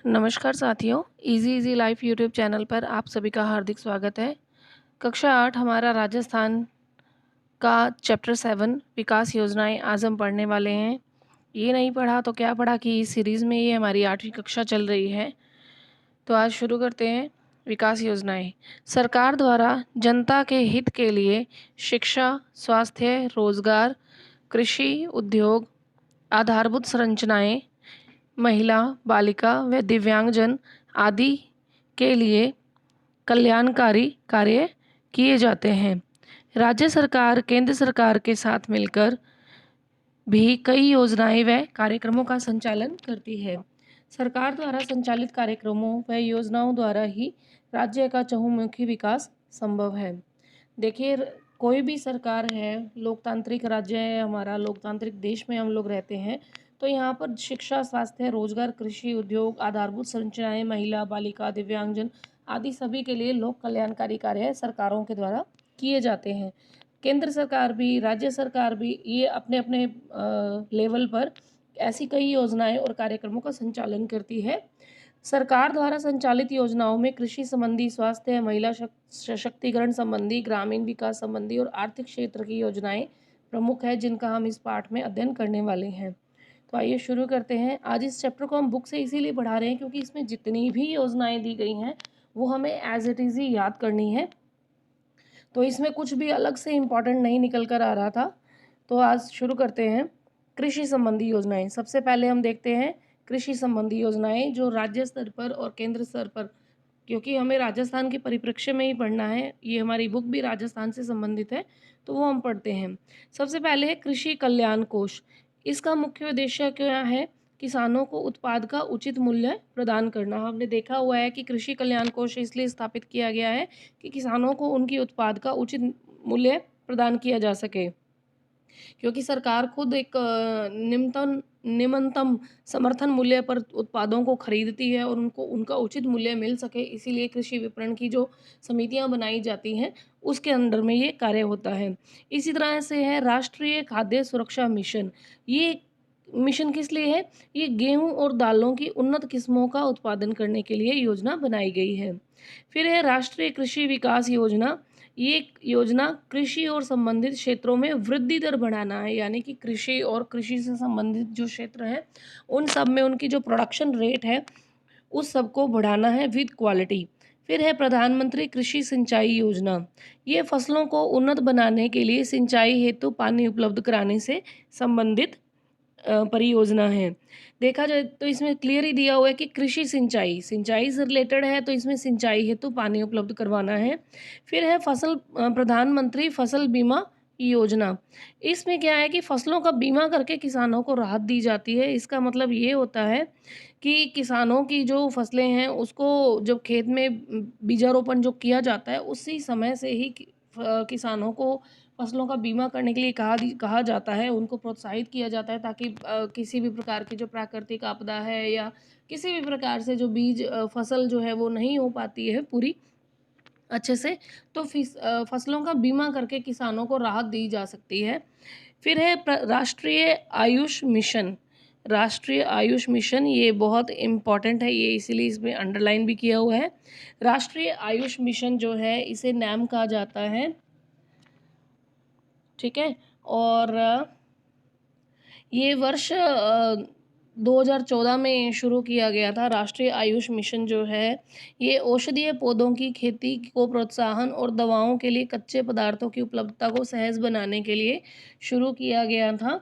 नमस्कार साथियों, easy easy life YouTube channel पर आप सभी का हार्दिक स्वागत है। कक्षा 8 हमारा राजस्थान का चैप्टर 7 विकास योजनाएं आज हम पढ़ने वाले हैं। ये नहीं पढ़ा तो क्या पढ़ा कि इस सीरीज़ में ये हमारी 8वीं कक्षा चल रही है। तो आज शुरू करते हैं। विकास योजनाएं सरकार द्वारा जनता के हित के लिए शिक्षा, स्वास्थ्य, रोजगार, कृषि, उद्योग, आधारभूत संरचनाएं, महिला, बालिका व दिव्यांगजन आदि के लिए कल्याणकारी कार्य किए जाते हैं। राज्य सरकार केंद्र सरकार के साथ मिलकर भी कई योजनाएं व कार्यक्रमों का संचालन करती है। सरकार द्वारा संचालित कार्यक्रमों व योजनाओं द्वारा ही राज्य का चहुमुखी विकास संभव है। देखिए, कोई भी सरकार है, लोकतांत्रिक राज्य है हमारा, लोकतांत्रिक देश में हम लोग रहते हैं, तो यहाँ पर शिक्षा, स्वास्थ्य, रोजगार, कृषि, उद्योग, आधारभूत संरचनाएं, महिला, बालिका, दिव्यांगजन आदि सभी के लिए लोक कल्याणकारी कार्य सरकारों के द्वारा किए जाते हैं। केंद्र सरकार भी, राज्य सरकार भी ये अपने अपने लेवल पर ऐसी कई योजनाएं और कार्यक्रमों का संचालन करती है। सरकार द्वारा संचालित योजनाओं में कृषि संबंधी, स्वास्थ्य, महिला सशक्तिकरण संबंधी, ग्रामीण विकास संबंधी और आर्थिक क्षेत्र की योजनाएं प्रमुख है, जिनका हम इस पाठ में अध्ययन करने वाले हैं। तो आइए शुरू करते हैं। आज इस चैप्टर को हम बुक से इसीलिए पढ़ा रहे हैं क्योंकि इसमें जितनी भी योजनाएं दी गई हैं वो हमें एज इट इज़ ही याद करनी है। तो इसमें कुछ भी अलग से इम्पॉर्टेंट नहीं निकल कर आ रहा था। तो आज शुरू करते हैं। कृषि संबंधी योजनाएं, सबसे पहले हम देखते हैं कृषि संबंधी योजनाएं जो राज्य स्तर पर और केंद्र स्तर पर, क्योंकि हमें राजस्थान के परिप्रेक्ष्य में ही पढ़ना है, ये हमारी बुक भी राजस्थान से संबंधित है, तो वो हम पढ़ते हैं। सबसे पहले है कृषि कल्याण कोष। इसका मुख्य उद्देश्य क्या है? किसानों को उत्पाद का उचित मूल्य प्रदान करना। हमने देखा हुआ है कि कृषि कल्याण कोष इसलिए स्थापित किया गया है कि किसानों को उनकी उत्पाद का उचित मूल्य प्रदान किया जा सके, क्योंकि सरकार खुद एक निम्नतम समर्थन मूल्य पर उत्पादों को खरीदती है और उनको उनका उचित मूल्य मिल सके, इसीलिए कृषि विपणन की जो समितियां बनाई जाती हैं उसके अंडर में ये कार्य होता है। इसी तरह से है राष्ट्रीय खाद्य सुरक्षा मिशन। ये मिशन किस लिए है? ये गेहूं और दालों की उन्नत किस्मों का उत्पादन करने के लिए योजना बनाई गई है। फिर है राष्ट्रीय कृषि विकास योजना। ये योजना कृषि और संबंधित क्षेत्रों में वृद्धि दर बढ़ाना है, यानी कि कृषि और कृषि से संबंधित जो क्षेत्र है उन सब में उनकी जो प्रोडक्शन रेट है उस सब को बढ़ाना है विद क्वालिटी। फिर है प्रधानमंत्री कृषि सिंचाई योजना। ये फसलों को उन्नत बनाने के लिए सिंचाई हेतु पानी उपलब्ध कराने से संबंधित परियोजना है। देखा जाए तो इसमें क्लियर ही दिया हुआ है कि कृषि सिंचाई सिंचाई से रिलेटेड है, तो इसमें सिंचाई हेतु पानी उपलब्ध करवाना है। फिर है प्रधानमंत्री फसल बीमा योजना। इसमें क्या है कि फसलों का बीमा करके किसानों को राहत दी जाती है। इसका मतलब ये होता है कि किसानों की जो फसलें हैं उसको जब खेत में बीजारोपण जो किया जाता है उसी समय से ही किसानों को फसलों का बीमा करने के लिए कहा जाता है, उनको प्रोत्साहित किया जाता है ताकि किसी भी प्रकार की जो प्राकृतिक आपदा है या किसी भी प्रकार से जो फसल जो है वो नहीं हो पाती है पूरी अच्छे से, तो फसलों का बीमा करके किसानों को राहत दी जा सकती है। फिर है राष्ट्रीय आयुष मिशन। राष्ट्रीय आयुष मिशन ये बहुत इम्पॉर्टेंट है, ये इसीलिए इसमें अंडरलाइन भी किया हुआ है। राष्ट्रीय आयुष मिशन जो है इसे नैम कहा जाता है, ठीक है। और ये वर्ष 2014 में शुरू किया गया था। राष्ट्रीय आयुष मिशन जो है ये औषधीय पौधों की खेती को प्रोत्साहन और दवाओं के लिए कच्चे पदार्थों की उपलब्धता को सहज बनाने के लिए शुरू किया गया था।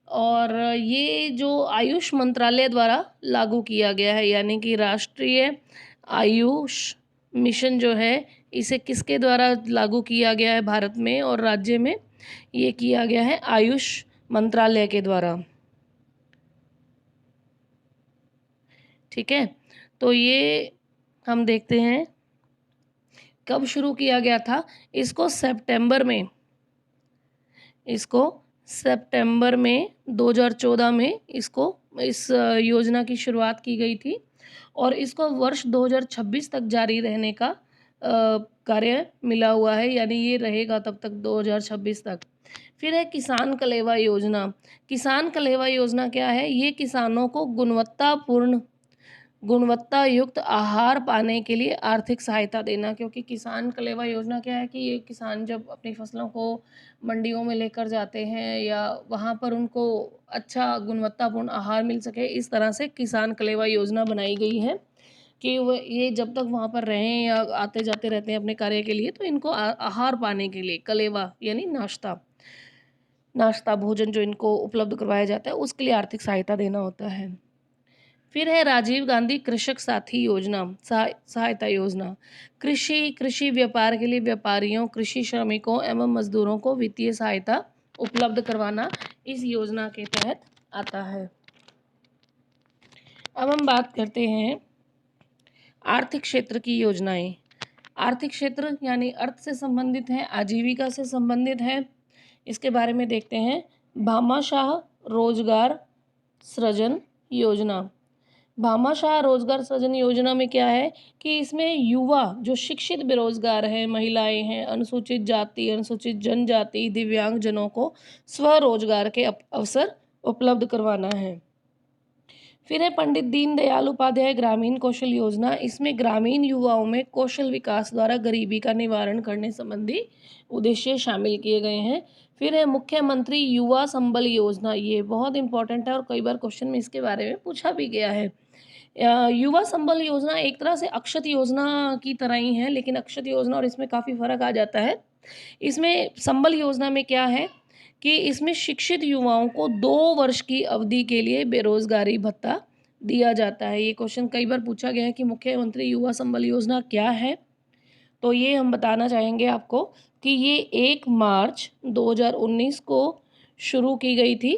और ये जो आयुष मंत्रालय द्वारा लागू किया गया है, यानी कि राष्ट्रीय आयुष मिशन जो है इसे किसके द्वारा लागू किया गया है भारत में और राज्य में? ये किया गया है आयुष मंत्रालय के द्वारा, ठीक है। तो ये हम देखते हैं कब शुरू किया गया था। इसको सितंबर में 2014 में इस योजना की शुरुआत की गई थी और इसको वर्ष 2026 तक जारी रहने का कार्य मिला हुआ है, यानी ये रहेगा तब तक 2026 तक। फिर है किसान कलेवा योजना। किसान कलेवा योजना क्या है? ये किसानों को गुणवत्ता युक्त आहार पाने के लिए आर्थिक सहायता देना, क्योंकि किसान कलेवा योजना क्या है कि ये किसान जब अपनी फसलों को मंडियों में लेकर जाते हैं या वहाँ पर उनको अच्छा गुणवत्तापूर्ण आहार मिल सके, इस तरह से किसान कलेवा योजना बनाई गई है कि वो ये जब तक वहाँ पर रहें या आते जाते रहते हैं अपने कार्य के लिए, तो इनको आहार पाने के लिए कलेवा यानी नाश्ता नाश्ता भोजन जो इनको उपलब्ध करवाया जाता है, उसके लिए आर्थिक सहायता देना होता है। फिर है राजीव गांधी कृषक साथी योजना, सहायता योजना। कृषि व्यापार के लिए व्यापारियों, कृषि श्रमिकों एवं मजदूरों को वित्तीय सहायता उपलब्ध करवाना इस योजना के तहत आता है। अब हम बात करते हैं आर्थिक क्षेत्र की योजनाएं। आर्थिक क्षेत्र यानी अर्थ से संबंधित है, आजीविका से संबंधित है। इसके बारे में देखते हैं। भामाशाह रोजगार सृजन योजना। भामाशाह रोजगार सृजन योजना में क्या है कि इसमें युवा जो शिक्षित बेरोजगार हैं, महिलाएं हैं, अनुसूचित जाति, अनुसूचित जनजाति, दिव्यांग जनों को स्वरोजगार के अवसर उपलब्ध करवाना है। फिर है पंडित दीनदयाल उपाध्याय ग्रामीण कौशल योजना। इसमें ग्रामीण युवाओं में कौशल विकास द्वारा गरीबी का निवारण करने संबंधी उद्देश्य शामिल किए गए हैं। फिर है मुख्यमंत्री युवा संबल योजना। ये बहुत इंपॉर्टेंट है और कई बार क्वेश्चन में इसके बारे में पूछा भी गया है। युवा संबल योजना एक तरह से अक्षत योजना की तरह ही है, लेकिन अक्षत योजना और इसमें काफ़ी फर्क आ जाता है। इसमें संबल योजना में क्या है कि इसमें शिक्षित युवाओं को 2 वर्ष की अवधि के लिए बेरोजगारी भत्ता दिया जाता है। ये क्वेश्चन कई बार पूछा गया है कि मुख्यमंत्री युवा संबल योजना क्या है, तो ये हम बताना चाहेंगे आपको कि ये 1 मार्च 2019 को शुरू की गई थी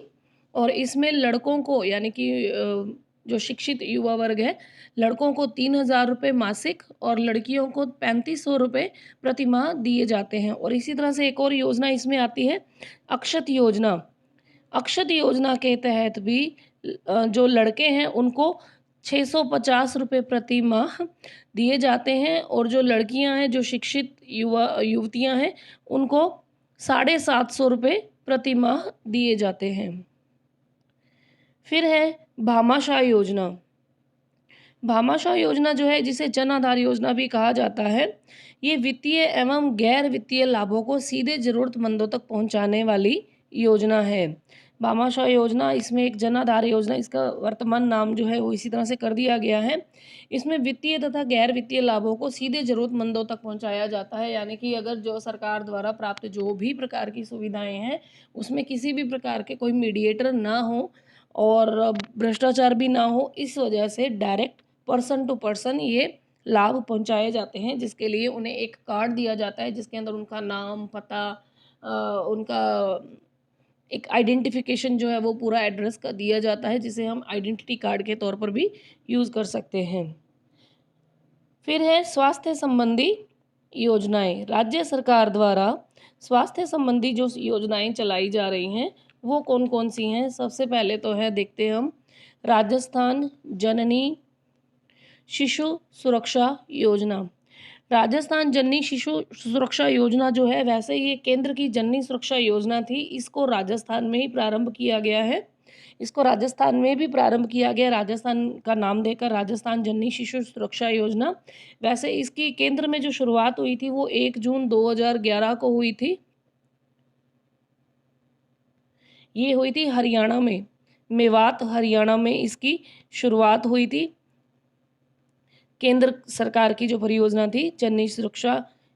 और इसमें लड़कों को यानी कि जो शिक्षित युवा वर्ग है, लड़कों को 3,000 रुपये मासिक और लड़कियों को 3,500 रुपये प्रति माह दिए जाते हैं। और इसी तरह से एक और योजना इसमें आती है अक्षत योजना। अक्षत योजना के तहत भी जो लड़के हैं उनको 650 रुपये प्रति माह दिए जाते हैं और जो लड़कियां हैं, जो शिक्षित युवतियां हैं, उनको 750 रुपये प्रति माह दिए जाते हैं। फिर है भामाशाह योजना। भामाशाह योजना जो है, जिसे जन आधार योजना भी कहा जाता है, ये वित्तीय एवं गैर वित्तीय लाभों को सीधे जरूरतमंदों तक पहुंचाने वाली योजना है। भामाशाह योजना, इसमें एक जन आधार योजना, इसका वर्तमान नाम जो है वो इसी तरह से कर दिया गया है। इसमें वित्तीय तथा गैर वित्तीय लाभों को सीधे जरूरतमंदों तक पहुंचाया जाता है, यानी कि अगर जो सरकार द्वारा प्राप्त जो भी प्रकार की सुविधाएं हैं उसमें किसी भी प्रकार के कोई मीडिएटर ना हो और भ्रष्टाचार भी ना हो, इस वजह से डायरेक्ट पर्सन टू पर्सन ये लाभ पहुंचाए जाते हैं, जिसके लिए उन्हें एक कार्ड दिया जाता है जिसके अंदर उनका नाम, पता, उनका एक आइडेंटिफिकेशन जो है वो पूरा एड्रेस का दिया जाता है, जिसे हम आइडेंटिटी कार्ड के तौर पर भी यूज़ कर सकते हैं। फिर है स्वास्थ्य संबंधी योजनाएं। राज्य सरकार द्वारा स्वास्थ्य संबंधी जो योजनाएं चलाई जा रही हैं वो कौन कौन सी हैं। सबसे पहले तो है, देखते हैं हम, राजस्थान जननी शिशु सुरक्षा योजना। राजस्थान जननी शिशु सुरक्षा योजना जो है, वैसे ये केंद्र की जननी सुरक्षा योजना थी, इसको राजस्थान में ही प्रारंभ किया गया है। इसको राजस्थान में भी प्रारंभ किया गया, राजस्थान का नाम देकर राजस्थान जननी शिशु सुरक्षा योजना। वैसे इसकी केंद्र में जो शुरुआत हुई थी वो 1 जून 2011 को हुई थी। ये हुई थी हरियाणा में, मेवात हरियाणा में इसकी शुरुआत हुई थी। केंद्र सरकार की जो परियोजना थी जननी सुरक्षा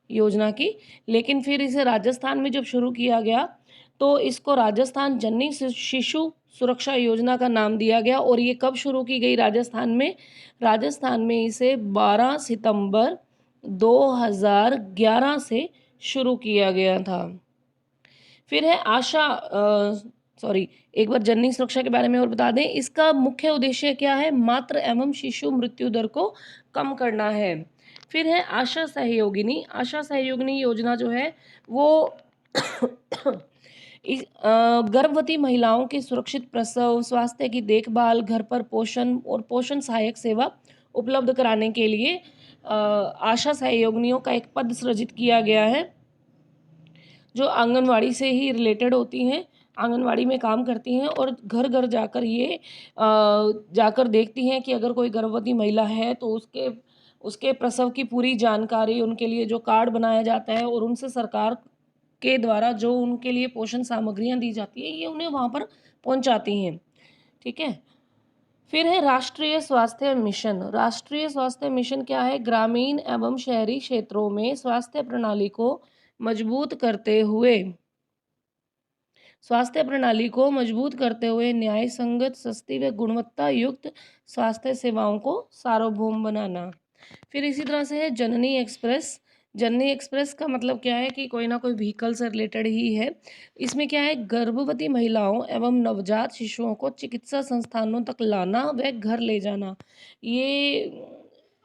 योजना की, लेकिन फिर इसे राजस्थान में जब शुरू किया गया तो इसको राजस्थान जननी शिशु सुरक्षा योजना का नाम दिया गया। और ये कब शुरू की गई राजस्थान में? राजस्थान में इसे 12 सितंबर 2011 से शुरू किया गया था। फिर है एक बार जननी सुरक्षा के बारे में और बता दें, इसका मुख्य उद्देश्य क्या है? मातृ एवं शिशु मृत्यु दर को कम करना है। फिर है आशा सहयोगिनी। आशा सहयोगिनी योजना जो है वो गर्भवती महिलाओं के सुरक्षित प्रसव, स्वास्थ्य की देखभाल, घर पर पोषण और पोषण सहायक सेवा उपलब्ध कराने के लिए आशा सहयोगिनियों का एक पद सृजित किया गया है, जो आंगनवाड़ी से ही रिलेटेड होती हैं। आंगनवाड़ी में काम करती हैं और घर घर जाकर ये जाकर देखती हैं कि अगर कोई गर्भवती महिला है तो उसके उसके प्रसव की पूरी जानकारी, उनके लिए जो कार्ड बनाया जाता है और उनसे सरकार के द्वारा जो उनके लिए पोषण सामग्रियाँ दी जाती है, ये उन्हें वहाँ पर पहुँचाती हैं। ठीक है? फिर है राष्ट्रीय स्वास्थ्य मिशन। राष्ट्रीय स्वास्थ्य मिशन क्या है? ग्रामीण एवं शहरी क्षेत्रों में स्वास्थ्य प्रणाली को मजबूत करते हुए न्याय संगत, सस्ती व गुणवत्ता युक्त स्वास्थ्य सेवाओं को सार्वभौम बनाना। फिर इसी तरह से है जननी एक्सप्रेस। जननी एक्सप्रेस का मतलब क्या है कि कोई ना कोई व्हीकल से रिलेटेड ही है। इसमें क्या है? गर्भवती महिलाओं एवं नवजात शिशुओं को चिकित्सा संस्थानों तक लाना व घर ले जाना। ये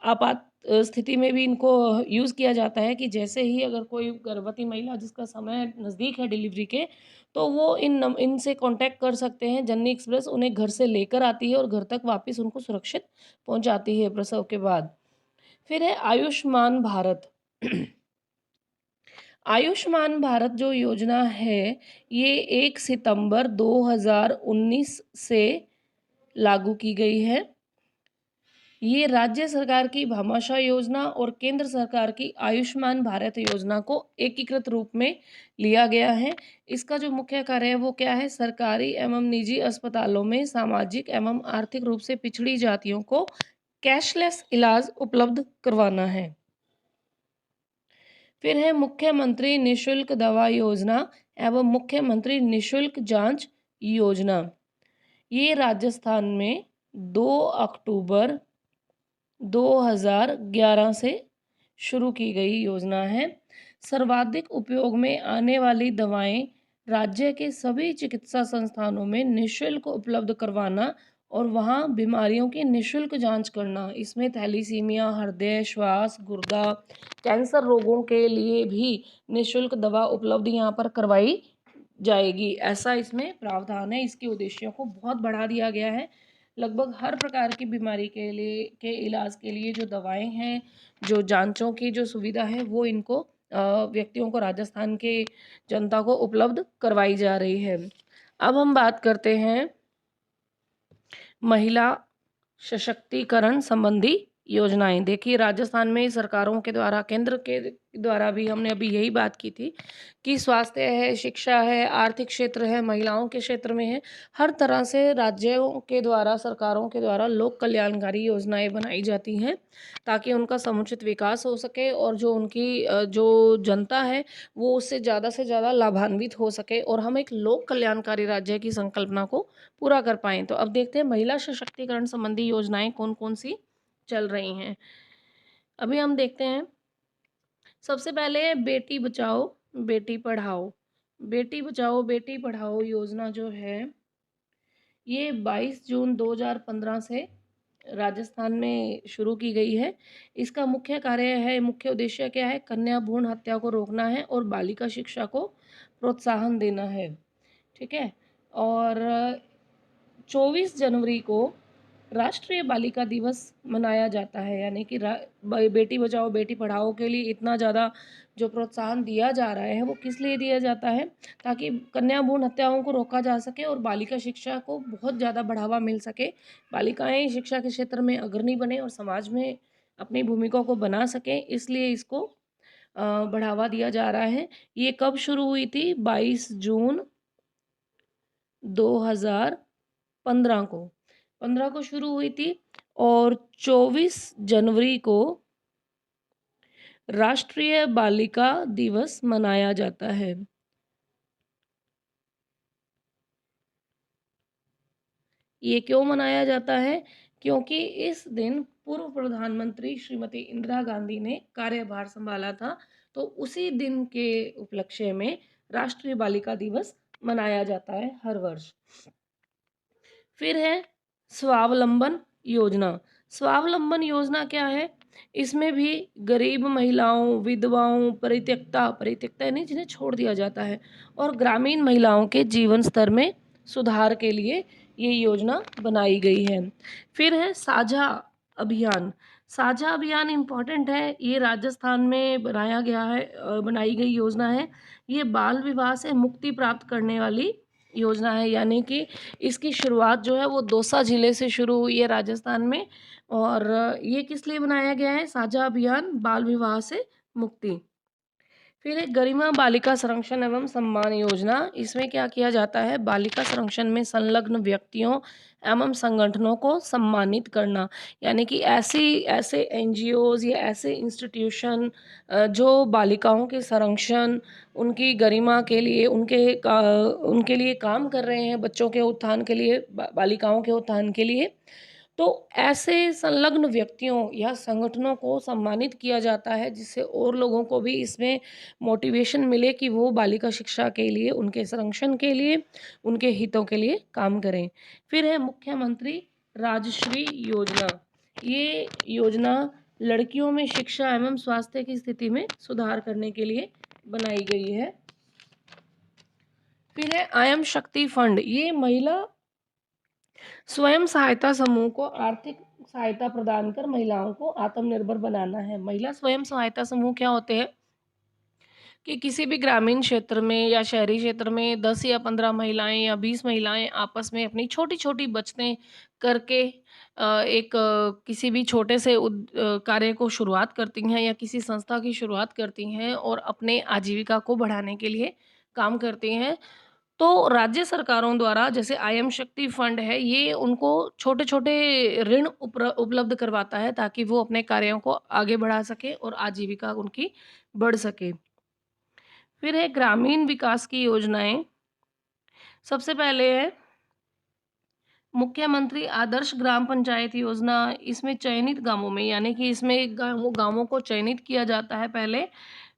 आपात स्थिति में भी इनको यूज़ किया जाता है कि जैसे ही अगर कोई गर्भवती महिला जिसका समय नज़दीक है डिलीवरी के, तो वो इनसे कांटेक्ट कर सकते हैं। जननी एक्सप्रेस उन्हें घर से लेकर आती है और घर तक वापस उनको सुरक्षित पहुंचाती है प्रसव के बाद। फिर है आयुष्मान भारत। आयुष्मान भारत जो योजना है, ये 1 सितंबर 2019 से लागू की गई है। ये राज्य सरकार की भामाशाह योजना और केंद्र सरकार की आयुष्मान भारत योजना को एकीकृत रूप में लिया गया है। इसका जो मुख्य कार्य है वो क्या है? सरकारी एवं निजी अस्पतालों में सामाजिक एवं आर्थिक रूप से पिछड़ी जातियों को कैशलेस इलाज उपलब्ध करवाना है। फिर है मुख्यमंत्री निशुल्क दवा योजना एवं मुख्यमंत्री निशुल्क जांच योजना। ये राजस्थान में 2 अक्टूबर 2011 से शुरू की गई योजना है। सर्वाधिक उपयोग में आने वाली दवाएं राज्य के सभी चिकित्सा संस्थानों में निःशुल्क उपलब्ध करवाना और वहाँ बीमारियों की निःशुल्क जांच करना। इसमें थैलीसीमिया, हृदय, श्वास, गुर्दा, कैंसर रोगों के लिए भी निःशुल्क दवा उपलब्ध यहाँ पर करवाई जाएगी, ऐसा इसमें प्रावधान है। इसके उद्देश्यों को बहुत बढ़ा दिया गया है। लगभग हर प्रकार की बीमारी के इलाज के लिए जो दवाएं हैं, जो जांचों की जो सुविधा है, वो इनको व्यक्तियों को, राजस्थान के जनता को उपलब्ध करवाई जा रही है। अब हम बात करते हैं महिला सशक्तिकरण संबंधी योजनाएं। देखिए, राजस्थान में सरकारों के द्वारा, केंद्र के द्वारा भी हमने अभी यही बात की थी कि स्वास्थ्य है, शिक्षा है, आर्थिक क्षेत्र है, महिलाओं के क्षेत्र में है, हर तरह से राज्यों के द्वारा, सरकारों के द्वारा लोक कल्याणकारी योजनाएं बनाई जाती हैं ताकि उनका समुचित विकास हो सके और जो उनकी जो जनता है वो उससे ज़्यादा से ज़्यादा लाभान्वित हो सके और हम एक लोक कल्याणकारी राज्य की संकल्पना को पूरा कर पाएँ। तो अब देखते हैं महिला सशक्तिकरण संबंधी योजनाएं कौन कौन सी चल रही हैं। अभी हम देखते हैं, सबसे पहले बेटी बचाओ बेटी पढ़ाओ। बेटी बचाओ बेटी पढ़ाओ योजना जो है, ये 22 जून 2015 से राजस्थान में शुरू की गई है। इसका मुख्य कार्य है, मुख्य उद्देश्य क्या है? कन्या भ्रूण हत्या को रोकना है और बालिका शिक्षा को प्रोत्साहन देना है। ठीक है। और 24 जनवरी को राष्ट्रीय बालिका दिवस मनाया जाता है, यानी कि बेटी बचाओ बेटी पढ़ाओ के लिए इतना ज़्यादा जो प्रोत्साहन दिया जा रहा है वो किस लिए दिया जाता है? ताकि कन्या भ्रूण हत्याओं को रोका जा सके और बालिका शिक्षा को बहुत ज़्यादा बढ़ावा मिल सके, बालिकाएं शिक्षा के क्षेत्र में अग्रणी बने और समाज में अपनी भूमिका को बना सकें, इसलिए इसको बढ़ावा दिया जा रहा है। ये कब शुरू हुई थी? 22 जून 2015 को 15 को शुरू हुई थी और 24 जनवरी को राष्ट्रीय बालिका दिवस मनाया जाता है। ये क्यों मनाया जाता है? क्योंकि इस दिन पूर्व प्रधानमंत्री श्रीमती इंदिरा गांधी ने कार्यभार संभाला था, तो उसी दिन के उपलक्ष्य में राष्ट्रीय बालिका दिवस मनाया जाता है हर वर्ष। फिर है स्वावलंबन योजना। स्वावलंबन योजना क्या है? इसमें भी गरीब महिलाओं, विधवाओं, परित्यक्ता यानी जिन्हें छोड़ दिया जाता है, और ग्रामीण महिलाओं के जीवन स्तर में सुधार के लिए ये योजना बनाई गई है। फिर है साझा अभियान। साझा अभियान इम्पॉर्टेंट है, ये राजस्थान में बनाई गई योजना है। ये बाल विवाह से मुक्ति प्राप्त करने वाली योजना है, यानी कि इसकी शुरुआत जो है वो दौसा ज़िले से शुरू हुई है राजस्थान में। और ये किस लिए बनाया गया है? साझा अभियान बाल विवाह से मुक्ति। फिर है गरिमा बालिका संरक्षण एवं सम्मान योजना। इसमें क्या किया जाता है? बालिका संरक्षण में संलग्न व्यक्तियों एवं संगठनों को सम्मानित करना, यानी कि ऐसे एनजीओज या ऐसे इंस्टीट्यूशन जो बालिकाओं के संरक्षण, उनकी गरिमा के लिए, उनके लिए काम कर रहे हैं, बच्चों के उत्थान के लिए, बालिकाओं के उत्थान के लिए। तो ऐसे संलग्न व्यक्तियों या संगठनों को सम्मानित किया जाता है, जिससे और लोगों को भी इसमें मोटिवेशन मिले कि वो बालिका शिक्षा के लिए, उनके संरक्षण के लिए, उनके हितों के लिए काम करें। फिर है मुख्यमंत्री राजश्री योजना। ये योजना लड़कियों में शिक्षा एवं स्वास्थ्य की स्थिति में सुधार करने के लिए बनाई गई है। फिर है आयम शक्ति फंड। ये महिला स्वयं सहायता समूह को आर्थिक सहायता प्रदान कर महिलाओं को आत्मनिर्भर बनाना है। महिला स्वयं सहायता समूह क्या होते हैं? कि किसी भी ग्रामीण क्षेत्र में या शहरी क्षेत्र में 10 या 15 महिलाएं या 20 महिलाएं आपस में अपनी छोटी-छोटी बचतें करके किसी भी छोटे से कार्य को शुरुआत करती हैं या किसी संस्था की शुरुआत करती हैं और अपने आजीविका को बढ़ाने के लिए काम करती हैं। तो राज्य सरकारों द्वारा, जैसे आयम शक्ति फंड है, ये उनको छोटे-छोटे ऋण उपलब्ध करवाता है ताकि वो अपने कार्यों को आगे बढ़ा सकें और आजीविका उनकी बढ़ सके। फिर है ग्रामीण विकास की योजनाएँ। सबसे पहले है मुख्यमंत्री आदर्श ग्राम पंचायत योजना। इसमें चयनित गाँवों में, यानी कि इसमें गाँवों को चयनित किया जाता है पहले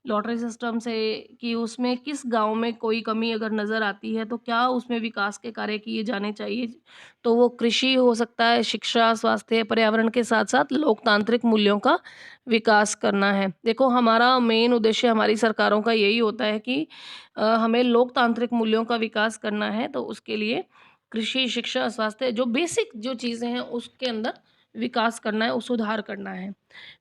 लॉटरी सिस्टम से, कि उसमें किस गाँव में कोई कमी अगर नज़र आती है तो क्या उसमें विकास के कार्य किए जाने चाहिए। तो वो कृषि हो सकता है, शिक्षा, स्वास्थ्य, पर्यावरण के साथ-साथ लोकतांत्रिक मूल्यों का विकास करना है। देखो, हमारा मेन उद्देश्य हमारी सरकारों का यही होता है कि हमें लोकतांत्रिक मूल्यों का विकास करना है, तो उसके लिए कृषि, शिक्षा, स्वास्थ्य, जो बेसिक जो चीज़ें हैं उसके अंदर विकास करना है, सुधार करना है।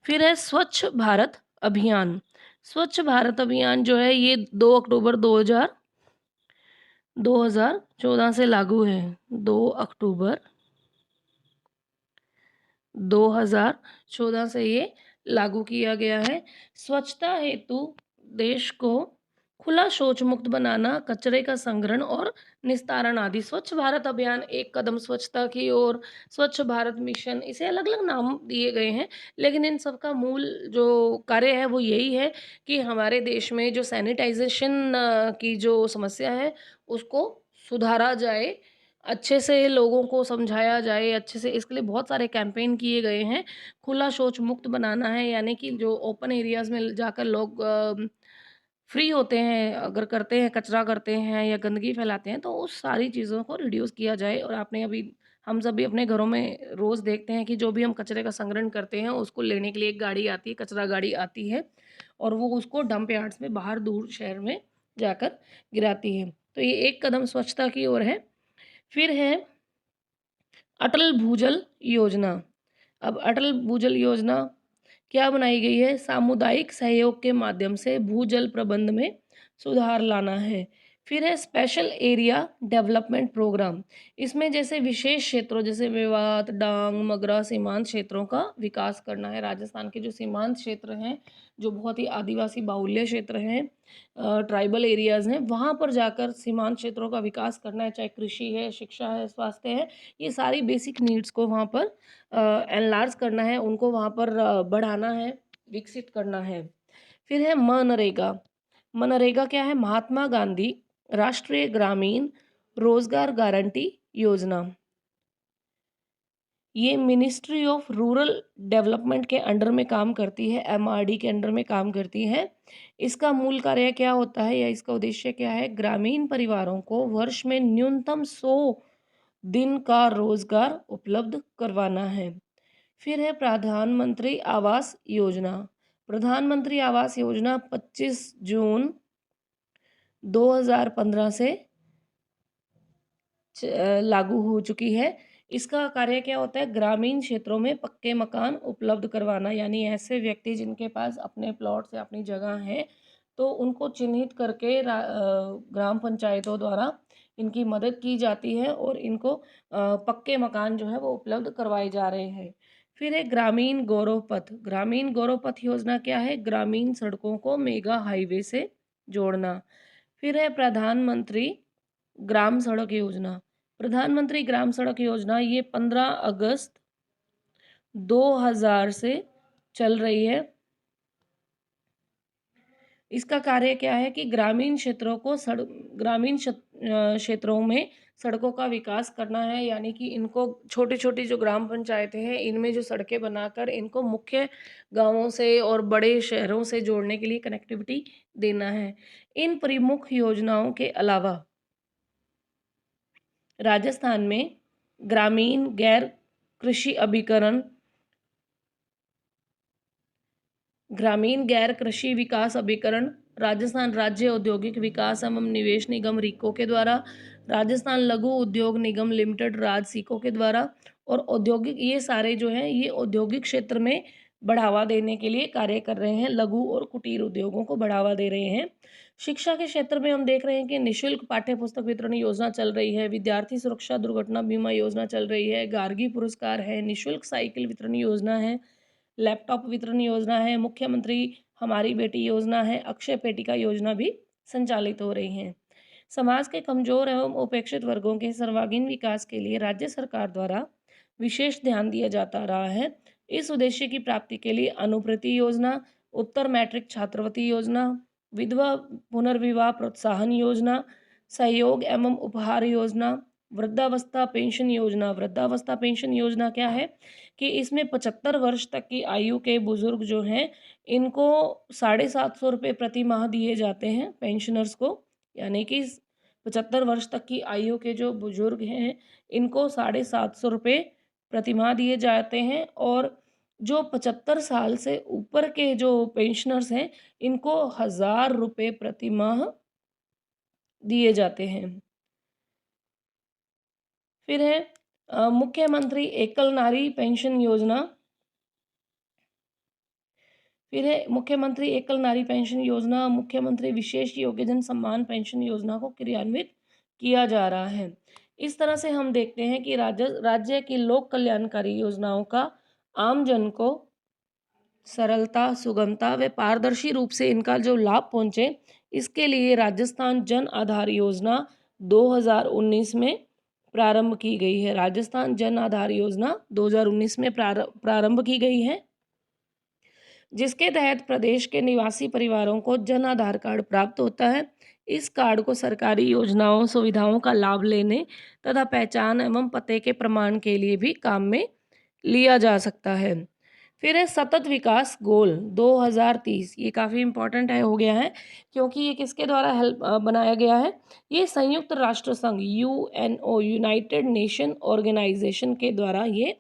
फिर है स्वच्छ भारत अभियान। स्वच्छ भारत अभियान जो है ये 2 अक्टूबर 2014 से लागू है। 2 अक्टूबर 2014 से ये लागू किया गया है। स्वच्छता हेतु देश को खुला शौच मुक्त बनाना, कचरे का संग्रहण और निस्तारण आदि। स्वच्छ भारत अभियान, एक कदम स्वच्छता की ओर, स्वच्छ भारत मिशन, इसे अलग-अलग नाम दिए गए हैं, लेकिन इन सब का मूल जो कार्य है वो यही है कि हमारे देश में जो सैनिटाइज़ेशन की जो समस्या है उसको सुधारा जाए, अच्छे से लोगों को समझाया जाए, अच्छे से इसके लिए बहुत सारे कैंपेन किए गए हैं। खुला शौच मुक्त बनाना है, यानी कि जो ओपन एरियाज़ में जाकर लोग फ्री होते हैं, अगर करते हैं, कचरा करते हैं या गंदगी फैलाते हैं, तो उस सारी चीज़ों को रिड्यूस किया जाए। और आपने अभी हम सभी अपने घरों में रोज़ देखते हैं कि जो भी हम कचरे का संग्रहण करते हैं, उसको लेने के लिए एक गाड़ी आती है, कचरा गाड़ी आती है और वो उसको डंप यार्ड्स में बाहर दूर शहर में जाकर गिराती है। तो ये एक कदम स्वच्छता की ओर है। फिर है अटल भूजल योजना। अब अटल भूजल योजना क्या बनाई गई है? सामुदायिक सहयोग के माध्यम से भूजल प्रबंध में सुधार लाना है। फिर है स्पेशल एरिया डेवलपमेंट प्रोग्राम। इसमें जैसे विशेष क्षेत्रों जैसे मेवात, डांग, मगरा सीमांत क्षेत्रों का विकास करना है। राजस्थान के जो सीमांत क्षेत्र हैं, जो बहुत ही आदिवासी बाहुल्य क्षेत्र हैं, ट्राइबल एरियाज़ हैं, वहाँ पर जाकर सीमांत क्षेत्रों का विकास करना है, चाहे कृषि है, शिक्षा है, स्वास्थ्य है, ये सारी बेसिक नीड्स को वहाँ पर एनलार्ज करना है, उनको वहाँ पर बढ़ाना है, विकसित करना है। फिर है मनरेगा। मनरेगा क्या है? महात्मा गांधी राष्ट्रीय ग्रामीण रोजगार गारंटी योजना। ये मिनिस्ट्री ऑफ रूरल डेवलपमेंट के अंडर में काम करती है, एमआरडी के अंडर में काम करती है। इसका मूल कार्य क्या होता है या इसका उद्देश्य क्या है? ग्रामीण परिवारों को वर्ष में न्यूनतम 100 दिन का रोजगार उपलब्ध करवाना है। फिर है प्रधानमंत्री आवास योजना। प्रधानमंत्री आवास योजना 25 जून 2015 से लागू हो चुकी है। इसका कार्य क्या होता है? ग्रामीण क्षेत्रों में पक्के मकान उपलब्ध करवाना, यानी ऐसे व्यक्ति जिनके पास अपने प्लॉट्स या अपनी जगह है, तो उनको चिन्हित करके ग्राम पंचायतों द्वारा इनकी मदद की जाती है और इनको पक्के मकान जो है वो उपलब्ध करवाए जा रहे हैं। फिर है ग्रामीण गौरव पथ। ग्रामीण गौरव पथ योजना क्या है? ग्रामीण सड़कों को मेगा हाईवे से जोड़ना। फिर है प्रधानमंत्री ग्राम सड़क योजना। प्रधानमंत्री ग्राम सड़क योजना ये 15 अगस्त 2000 से चल रही है। इसका कार्य क्या है कि ग्रामीण क्षेत्रों को क्षेत्रों में सड़कों का विकास करना है, यानी कि इनको छोटी-छोटी जो ग्राम पंचायतें हैं, इनमें जो सड़कें बनाकर इनको मुख्य गाँवों से और बड़े शहरों से जोड़ने के लिए कनेक्टिविटी देना है। इन प्रमुख योजनाओं के अलावा राजस्थान में ग्रामीण गैर कृषि अभिकरण ग्रामीण गैर कृषि विकास अभिकरण, राजस्थान राज्य औद्योगिक विकास एवं निवेश निगम रीको के द्वारा, राजस्थान लघु उद्योग निगम लिमिटेड राज सीको के द्वारा और औद्योगिक, ये सारे जो हैं ये औद्योगिक क्षेत्र में बढ़ावा देने के लिए कार्य कर रहे हैं, लघु और कुटीर उद्योगों को बढ़ावा दे रहे हैं। शिक्षा के क्षेत्र में हम देख रहे हैं कि निःशुल्क पाठ्य पुस्तक वितरण योजना चल रही है, विद्यार्थी सुरक्षा दुर्घटना बीमा योजना चल रही है, गार्गी पुरस्कार है, निःशुल्क साइकिल वितरण योजना है, लैपटॉप वितरण योजना है, मुख्यमंत्री हमारी बेटी योजना है, अक्षय पेटिका योजना भी संचालित हो रही हैं। समाज के कमजोर एवं उपेक्षित वर्गों के सर्वांगीण विकास के लिए राज्य सरकार द्वारा विशेष ध्यान दिया जाता रहा है। इस उद्देश्य की प्राप्ति के लिए अनुप्रति योजना, उत्तर मैट्रिक छात्रवृत्ति योजना, विधवा पुनर्विवाह प्रोत्साहन योजना, सहयोग एवं उपहार योजना, वृद्धावस्था पेंशन योजना। वृद्धावस्था पेंशन योजना क्या है कि इसमें 75 वर्ष तक की आयु के बुजुर्ग जो हैं इनको 750 रुपये प्रति माह दिए जाते हैं पेंशनर्स को, यानी कि 75 वर्ष तक की आयु के जो बुजुर्ग हैं इनको 750 रुपये प्रति माह दिए जाते हैं और जो 75 साल से ऊपर के जो पेंशनर्स हैं इनको 1000 रुपये प्रति माह दिए जाते हैं। फिर है मुख्यमंत्री एकल नारी पेंशन योजना। फिर है मुख्यमंत्री एकल नारी पेंशन योजना, मुख्यमंत्री विशेष योग्यजन सम्मान पेंशन योजना को क्रियान्वित किया जा रहा है। इस तरह से हम देखते हैं कि राज्य की लोक कल्याणकारी योजनाओं का आमजन को सरलता, सुगमता व पारदर्शी रूप से इनका जो लाभ पहुंचे, इसके लिए राजस्थान जन आधार योजना 2019 में प्रारंभ की गई है। राजस्थान जन आधार योजना 2019 में प्रारंभ की गई है, जिसके तहत प्रदेश के निवासी परिवारों को जन आधार कार्ड प्राप्त होता है। इस कार्ड को सरकारी योजनाओं सुविधाओं का लाभ लेने तथा पहचान एवं पते के प्रमाण के लिए भी काम में लिया जा सकता है। फिर है सतत विकास गोल 2030। ये काफ़ी इम्पोर्टेंट है हो गया है, क्योंकि ये किसके द्वारा बनाया गया है? ये संयुक्त राष्ट्र संघ यूएनओ यूनाइटेड नेशन ऑर्गेनाइजेशन के द्वारा ये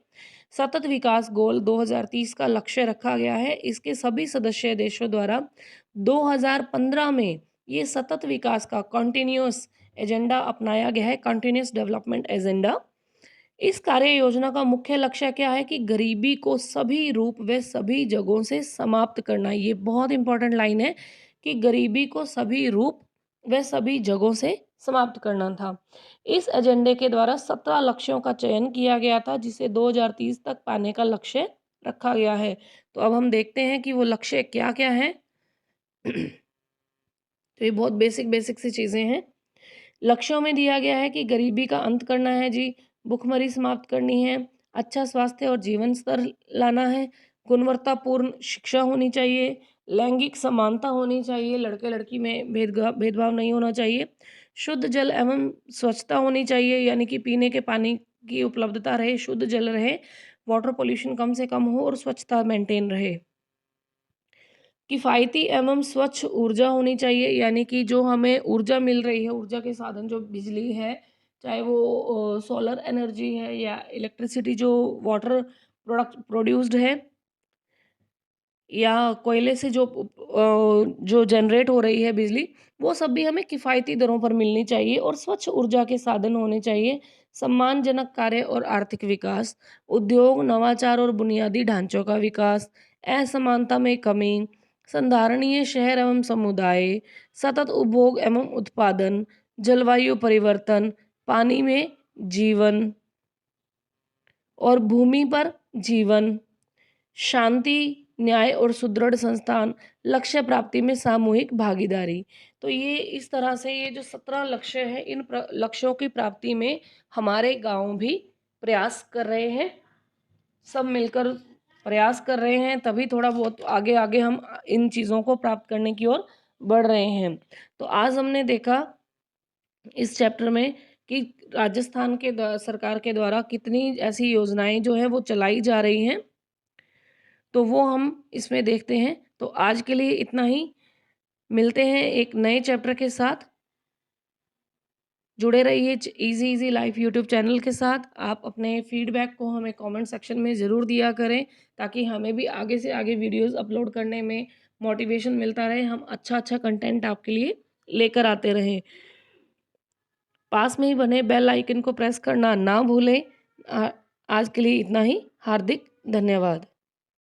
सतत विकास गोल 2030 का लक्ष्य रखा गया है। इसके सभी सदस्य देशों द्वारा 2015 में ये सतत विकास का कंटिन्यूअस एजेंडा अपनाया गया है, कंटिन्यूअस डेवलपमेंट एजेंडा। इस कार्य योजना का मुख्य लक्ष्य क्या है कि गरीबी को सभी रूप व सभी जगहों से समाप्त करना। ये बहुत इंपॉर्टेंट लाइन है कि गरीबी को सभी रूप व सभी जगहों से समाप्त करना था। इस एजेंडे के द्वारा 17 लक्ष्यों का चयन किया गया था, जिसे 2030 तक पाने का लक्ष्य रखा गया है। तो अब हम देखते हैं कि वो लक्ष्य क्या-क्या हैं। तो ये बहुत बेसिक बेसिक सी चीज़ें हैं। लक्ष्यों में दिया गया है कि गरीबी का अंत करना है जी, भुखमरी समाप्त करनी है, अच्छा स्वास्थ्य और जीवन स्तर लाना है, गुणवत्तापूर्ण शिक्षा होनी चाहिए, लैंगिक समानता होनी चाहिए, लड़के लड़की में भेदभाव नहीं होना चाहिए, शुद्ध जल एवं स्वच्छता होनी चाहिए, यानी कि पीने के पानी की उपलब्धता रहे, शुद्ध जल रहे, वाटर पॉल्यूशन कम से कम हो और स्वच्छता मेंटेन रहे। किफ़ायती एवं स्वच्छ ऊर्जा होनी चाहिए, यानी कि जो हमें ऊर्जा मिल रही है, ऊर्जा के साधन जो बिजली है, चाहे वो सोलर एनर्जी है या इलेक्ट्रिसिटी जो वाटर प्रोड्यूस्ड है या कोयले से जो जनरेट हो रही है बिजली, वो सब भी हमें किफ़ायती दरों पर मिलनी चाहिए और स्वच्छ ऊर्जा के साधन होने चाहिए। सम्मानजनक कार्य और आर्थिक विकास, उद्योग, नवाचार और बुनियादी ढांचों का विकास, असमानता में कमी, संधारणीय शहर एवं समुदाय, सतत उपभोग एवं उत्पादन, जलवायु परिवर्तन, पानी में जीवन और भूमि पर जीवन, शांति, न्याय और सुदृढ़ संस्थान, लक्ष्य प्राप्ति में सामूहिक भागीदारी। तो ये इस तरह से ये जो 17 लक्ष्य हैं, इन लक्ष्यों की प्राप्ति में हमारे गांव भी प्रयास कर रहे हैं। सब मिलकर प्रयास कर रहे हैं, तभी थोड़ा बहुत आगे आगे हम इन चीज़ों को प्राप्त करने की ओर बढ़ रहे हैं। तो आज हमने देखा इस चैप्टर में कि राजस्थान के सरकार के द्वारा कितनी ऐसी योजनाएं जो है वो चलाई जा रही हैं, तो वो हम इसमें देखते हैं। तो आज के लिए इतना ही, मिलते हैं एक नए चैप्टर के साथ। जुड़े रहिए easy easy life YouTube channel के साथ। आप अपने फीडबैक को हमें कमेंट सेक्शन में ज़रूर दिया करें, ताकि हमें भी आगे से आगे वीडियोस अपलोड करने में मोटिवेशन मिलता रहे, हम अच्छा अच्छा कंटेंट आपके लिए लेकर आते रहें। पास में ही बने बेल आइकन को प्रेस करना ना भूलें। आज के लिए इतना ही। हार्दिक धन्यवाद।